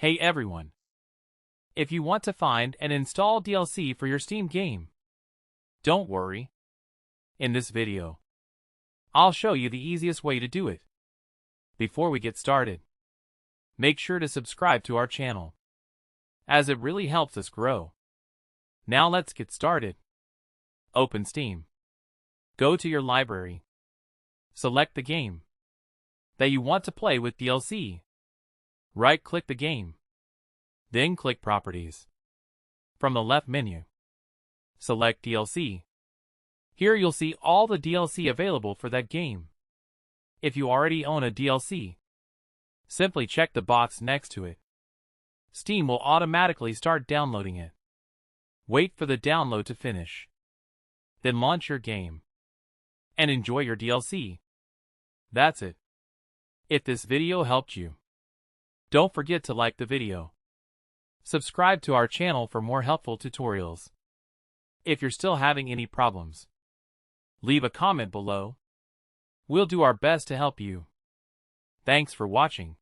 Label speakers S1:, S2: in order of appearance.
S1: Hey everyone! If you want to find and install DLC for your Steam game, don't worry. In this video, I'll show you the easiest way to do it. Before we get started, make sure to subscribe to our channel, as it really helps us grow. Now let's get started. Open Steam. Go to your library. Select the game that you want to play with DLC. Right-click the game. Then click Properties. From the left menu, select DLC. Here you'll see all the DLC available for that game. If you already own a DLC, simply check the box next to it. Steam will automatically start downloading it. Wait for the download to finish. Then launch your game and enjoy your DLC. That's it. If this video helped you, don't forget to like the video. Subscribe to our channel for more helpful tutorials. If you're still having any problems, leave a comment below. We'll do our best to help you. Thanks for watching.